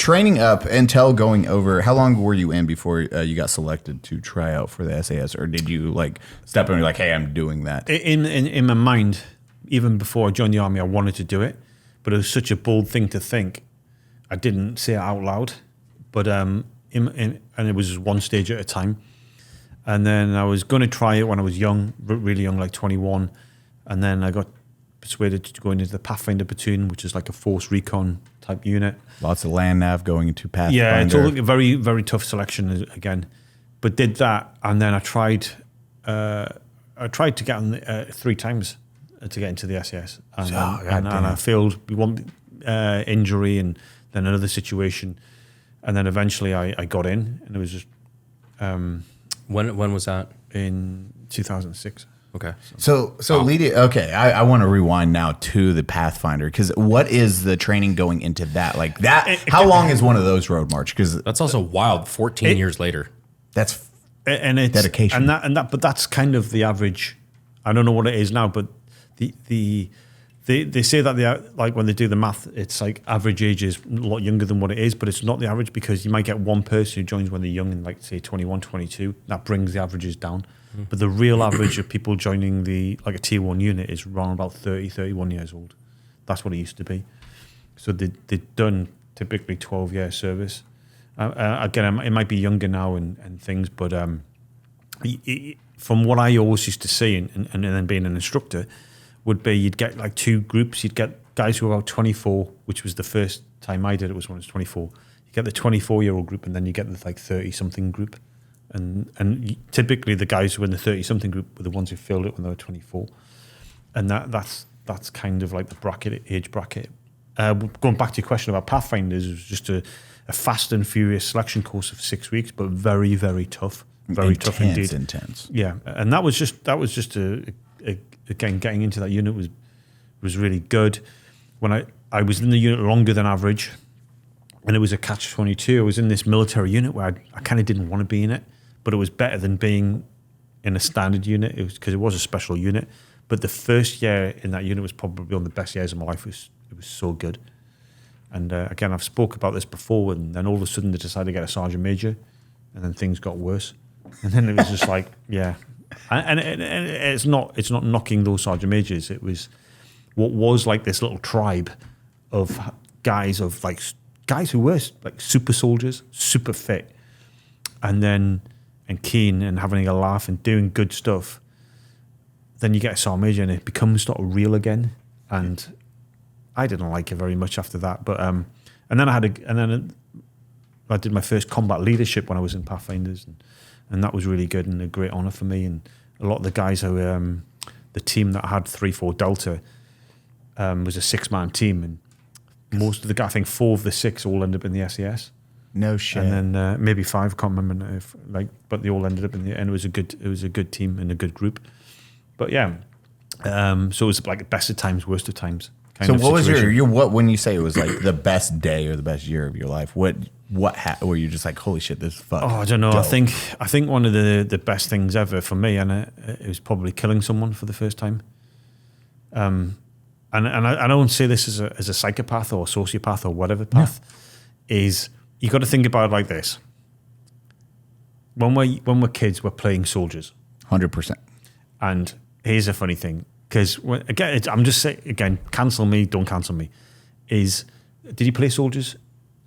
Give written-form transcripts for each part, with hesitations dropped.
training up until going over, how long were you in before you got selected to try out for the SAS? Or did you like step in and be like, hey, I'm doing that? In my mind, even before I joined the army, I wanted to do it, but it was such a bold thing to think. I didn't say it out loud, but and it was one stage at a time. And then I was going to try it when I was young, really young, like 21. And then I got persuaded to go into the Pathfinder platoon, which is like a force recon type unit. Lots of land nav going into Pathfinder. Yeah, it's all a very, very tough selection again. But did that, and then I tried to get on 3 times to get into the SAS. And I failed. One injury and then another situation. And then eventually I got in, and it was just... When was that? In 2006. Okay. So Lydia, okay, I want to rewind now to the Pathfinder, because what is the training going into that? Like that, how long is one of those road march? Because that's also wild. 14 years later. That's it's dedication. But that's kind of the average. I don't know what it is now, but they say that like when they do the math, it's like average age is a lot younger than what it is, but it's not the average, because you might get one person who joins when they're young and like say 21, 22. That brings the averages down. But the real average of people joining like a tier 1 unit is around about 30, 31 years old. That's what it used to be. So they've done typically 12-year service. Again, it might be younger now and things, but from what I always used to see, and then being an instructor, would be you'd get like 2 groups. You'd get guys who were about 24, which was the first time I did it, was when I was 24. You get the 24-year-old group, and then you get the like 30-something group. And typically the guys who were in the 30-something group were the ones who filled it when they were 24. And that's kind of like the age bracket. Going back to your question about Pathfinders, it was just a fast and furious selection course of 6 weeks, but very, very tough. Very tough indeed. Intense. Yeah, and that was just again, getting into that unit was really good. When I was in the unit longer than average, and it was a catch-22. I was in this military unit where I kind of didn't want to be in it, but it was better than being in a standard unit. It was because it was a special unit. But the first year in that unit was probably one of the best years of my life. It was so good. And again, I've spoke about this before, and then all of a sudden they decided to get a sergeant major, and then things got worse. And then it was just like, yeah. And it's not knocking those sergeant majors. It was what was like this little tribe of guys who were like super soldiers, super fit, and keen and having a laugh and doing good stuff. Then you get a sergeant major and it becomes sort of real again. And I didn't like it very much after that. But and then I did my first combat leadership when I was in Pathfinders, and that was really good and a great honour for me. And a lot of the guys who the team that had 3-4 Delta was a 6-man team, and most of the guys, I think 4 of the 6 all ended up in the SAS. No shit. And then maybe 5, I can't remember but they all ended up in the end. It was a good team and a good group. But yeah, so it was like best of times, worst of times. So what was your what when you say it was like the best day or the best year of your life? What were you just like, holy shit, this is fuck? Oh, I don't know. dope. I think one of the best things ever for me, and it was probably killing someone for the first time. And I don't say this as a psychopath or a sociopath or whatever path, is you got to think about it like this. When we're kids, we're playing soldiers. 100%. And here's a funny thing, because again, I'm just saying again, cancel me, don't cancel me. Did you play soldiers?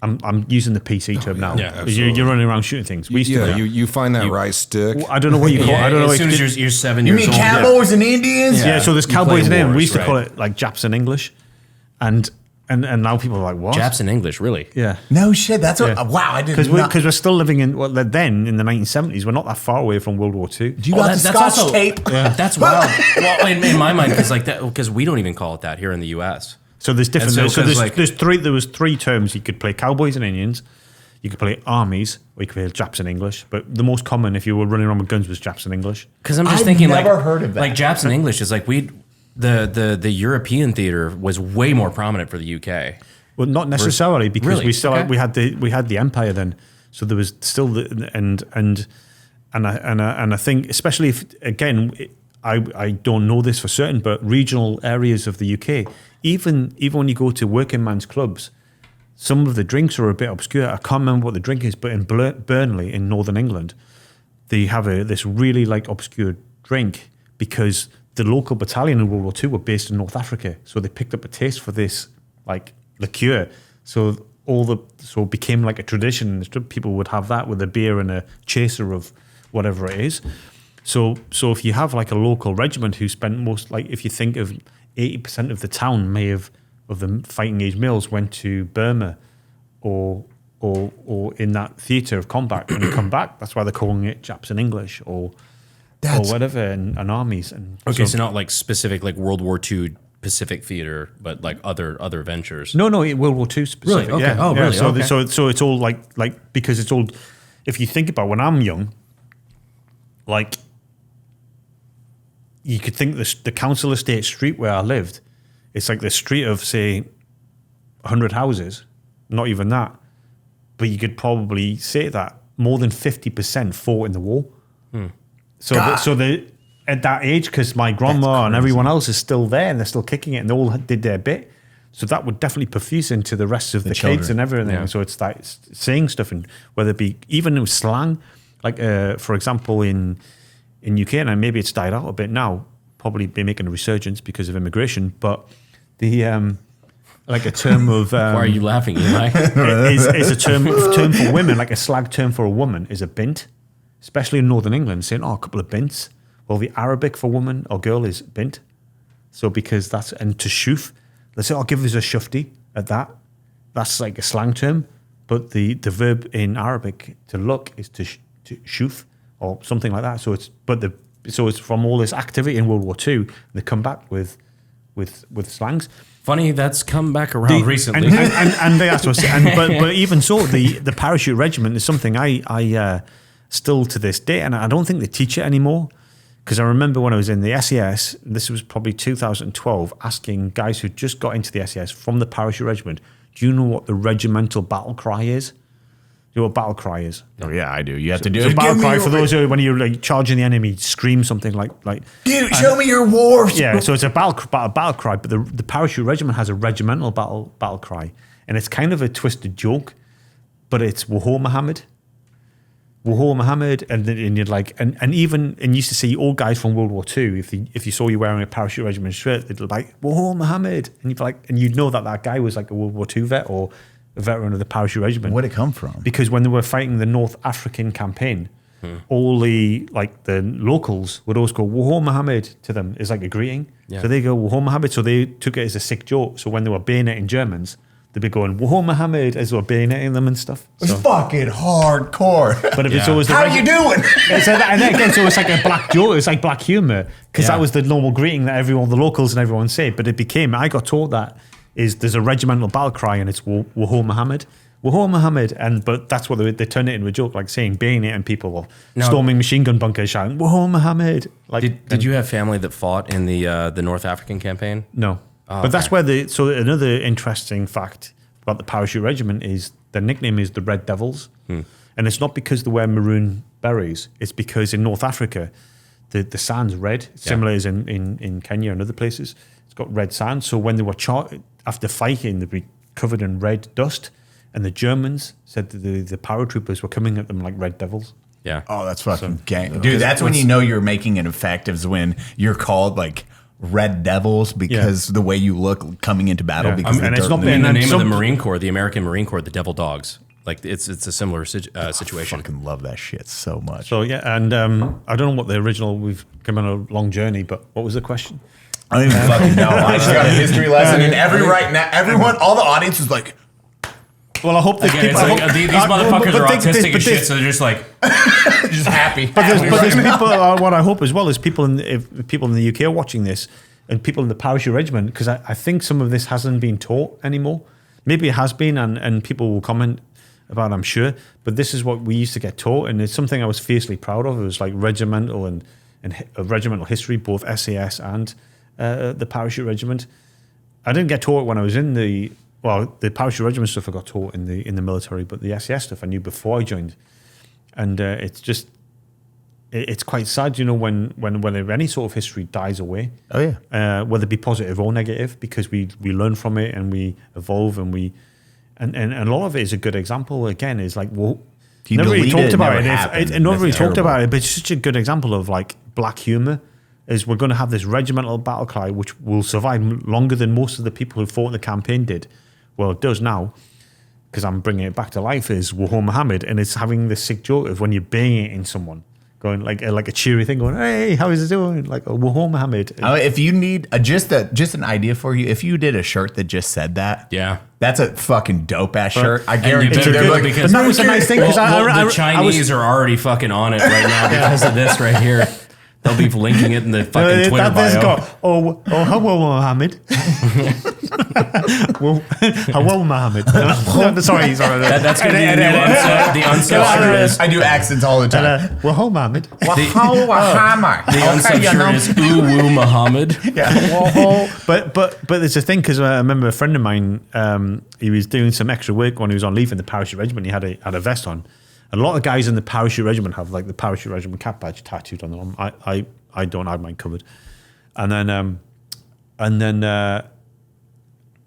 I'm using the PC term now. Yeah, you're running around shooting things. We used to play. You find that right stick. I don't know what you call it. I don't know. As soon as you're 7 You years mean old. cowboys and Indians? Yeah, so there's You cowboys play and Indians. We wars, used to call right. it like Japs in English, and now people are like, what? Japs in English, really? Yeah. No shit. That's Yeah. wow. I didn't know. Because we're still living in then in the 1970s. We're not that far away from World War II. You got the Scotch tape. That's wild. Well, in my mind, because we don't even call it that here in the U.S. So there's different. And So, so there's three. There was 3 terms you could play: cowboys and Indians. You could play armies, or you could play Japs in English. But the most common, if you were running around with guns, was Japs in English. Because I'm just I've thinking, never heard of that. Like Japs in English is like the European theater was way more prominent for the UK. Well, not necessarily, because Really? we still Okay. we had the Empire then, so there was still and I think, especially if again, I don't know this for certain, but regional areas of the UK, even when you go to working man's clubs, some of the drinks are a bit obscure. I can't remember what the drink is, but in Burnley in Northern England, they have this really like obscure drink because the local battalion in World War II were based in North Africa, so they picked up a taste for this like liqueur. So it became like a tradition. People would have that with a beer and a chaser of whatever it is. So if you have like a local regiment who spent most, like if you think of 80% of the town of the fighting age males went to Burma or in that theatre of combat. When you come back, that's why they're calling it Japs in English or whatever, and armies. And so not like specific like World War II Pacific theater, but like other ventures. No, World War II specific. Really? Okay. Yeah. Oh, yeah. really? So, Okay. so it's all like because it's all. If you think about when I'm young, like you could think the council estate street where I lived, it's like the street of say 100 houses, not even that, but you could probably say that more than 50% fought in the war. So at that age, because my grandma and everyone else is still there and they're still kicking it and they all did their bit. So that would definitely perfuse into the rest of the kids and everything. Yeah. So it's like saying stuff, and whether it be even with slang, like for example in UK, and maybe it's died out a bit now, probably be making a resurgence because of immigration, but the like a term of Why are you laughing, Eli? is a term for women, like a slag term for a woman is a bint, especially in Northern England, saying, a couple of bints. Well, the Arabic for woman or girl is bint. So because that's, and to shoof, let's say, I'll give us a shufti at that. That's like a slang term, but the verb in Arabic to look is to shoof or something like that. So it's from all this activity in World War II, they come back with slangs. Funny, that's come back around recently. And they asked us, but even so, the parachute regiment is something I still to this day, and I don't think they teach it anymore. Because I remember when I was in the SAS, this was probably 2012, asking guys who just got into the SAS from the parachute regiment, do you know what the regimental battle cry is? Do you know what battle cry is? Oh yeah, I do. You have to do So it. battle cry for those who, when you're like charging the enemy, scream something like. Show me your war. Yeah, so it's a battle cry, but the parachute regiment has a regimental battle cry, and it's kind of a twisted joke, but it's Wahor Muhammad. Wahor Muhammad, and you're like, and used to see old guys from World War II. If you saw you wearing a parachute regiment shirt, they'd be like Wahor Muhammad, and you'd be like, and you'd know that guy was like a World War II vet or a veteran of the parachute regiment. Where'd it come from? Because when they were fighting the North African campaign, all the locals would always go Wahor Muhammad to them as like a greeting. Yeah. So they go Wahor Muhammad. So they took it as a sick joke. So when they were bayoneting Germans, they'd be going Wahor Muhammad as they were bayoneting them and stuff. It's So, fucking hardcore. but if it's always the How you doing? and then again, so it's like a black joke. It's like black humor because that was the normal greeting that the locals and everyone say. But it became. I got told that there's a regimental battle cry and it's Wahor Muhammad. Wahor Muhammad, but that's what they turned it into a joke, like saying bayoneting people or storming machine gun bunkers, shouting Wahor Muhammad. Like, Did you have family that fought in the North African campaign? No, but that's where so another interesting fact about the parachute regiment is their nickname is the Red Devils, and it's not because they wear maroon berets. It's because in North Africa, the sand's red, similar as in Kenya and other places. It's got red sand. So when they were after fighting, they'd be covered in red dust. And the Germans said that the paratroopers were coming at them like red devils. Yeah. Oh, that's fucking gang. Dude, that's when you know you're making an effect is when you're called like Red Devils because the way you look coming into battle. Yeah. Because And it's not In the name of the some- Marine Corps, the American Marine Corps, the Devil Dogs. Like it's a similar situation. I fucking love that shit so much. So yeah, and I don't know what the original. We've come on a long journey, but what was the question? I don't even fucking know. I just got a history lesson, and everyone, all the audience is like, Well, I hope that Again, people. it's like, these motherfuckers are autistic as shit, so they're just like, just happy. But there's people. What I hope as well is people if people in the UK are watching this, and people in the parachute regiment, because I think some of this hasn't been taught anymore. Maybe it has been, and people will comment about it, I'm sure. But this is what we used to get taught, and it's something I was fiercely proud of. It was like regimental and regimental history, both SAS and the parachute regiment. I didn't get taught when I was in the parachute regiment stuff I got taught in the military, but the SAS stuff I knew before I joined. And it's quite sad, when any sort of history dies away. Oh yeah. Whether it be positive or negative, because we learn from it and we evolve and And a lot of it is a good example. Again, is like, well, You never really delete talked about never it. happened. Nobody really That's talked terrible. about it, but it's such a good example of like black humor. Is we're going to have this regimental battle cry which will survive longer than most of the people who fought in the campaign did. Well, it does now, because I'm bringing it back to life. Is Wahor Muhammad, and it's having this sick joke of when you're banging in someone, going like a cheery thing, going, "Hey, how is it doing?" Like a Wahor Muhammad. If you need just an idea for you, if you did a shirt that just said that, Yeah. that's a fucking dope ass shirt. I And you guarantee better they're do it like, because that was a nice thing, 'cause the Chinese are already fucking on it right now because of this right here. They'll be linking it in the fucking Twitter bio. Hello, Muhammad. Hello, Muhammad. Sorry. That's going to be the uncensored. I do accents all the time. Well, Muhammad. The uncensored is Ooh Woo Muhammad. But there's a thing, because I remember a friend of mine, he was doing some extra work when he was on leave in the parachute regiment. He had a vest on. And a lot of guys in the parachute regiment have like the parachute regiment cap badge tattooed on them. I don't have mine covered.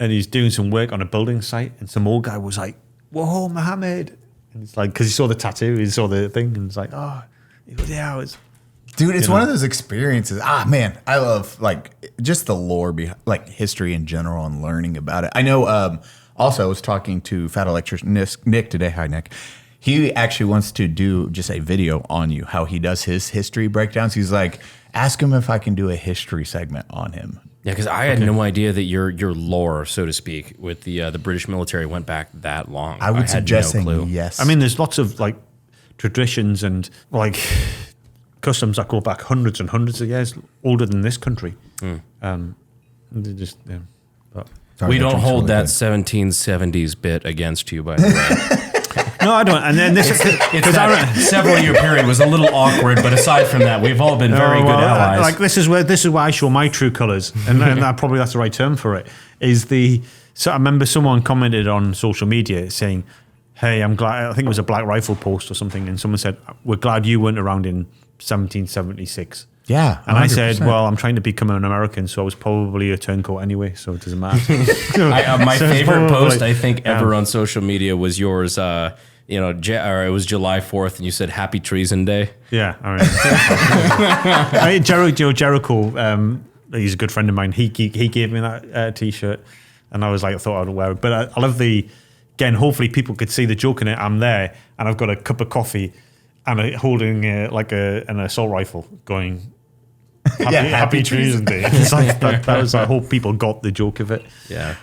And he's doing some work on a building site, and some old guy was like, "Whoa, Muhammad!" And it's like, because he saw the tattoo, he saw the thing, and it's like, "Oh, he goes, yeah, it's." Dude, it's one of those experiences. Man, I love like just the lore behind like history in general and learning about it. I know. Also, I was talking to Fat Electrician Nick today. Hi, Nick. He actually wants to do just a video on you, how he does his history breakdowns. He's like, ask him if I can do a history segment on him. Yeah, because I had no idea that your lore, so to speak, with the British military went back that long. I would suggest no clue. saying yes. I mean, there's lots of like traditions and like customs that go back hundreds and hundreds of years, older than this country. They just, yeah. But Sorry, We don't drink's hold really that good. 1770s bit against you, by the way. no, I don't. And then this is It's that several year period was a little awkward, but aside from that, we've all been very good allies. Like this is where I show my true colours, and that probably that's the right term for it. So I remember someone commented on social media saying, "Hey, I'm glad." I think it was a Black Rifle post or something, and someone said, "We're glad you weren't around in 1776." Yeah. And I said, 100%. "Well, I'm trying to become an American, so I was probably a turncoat anyway, so it doesn't matter." My So it's favorite probably- post I think ever on social media was yours. Or it was July 4th, and you said Happy Treason Day. Yeah, all right. Jericho, he's a good friend of mine. He gave me that T-shirt, and I was like, I thought I'd wear it. But I love again, hopefully people could see the joke in it. I'm there, and I've got a cup of coffee, and holding an assault rifle, going, Happy Treason Day. It's like that was. I hope people got the joke of it. Yeah.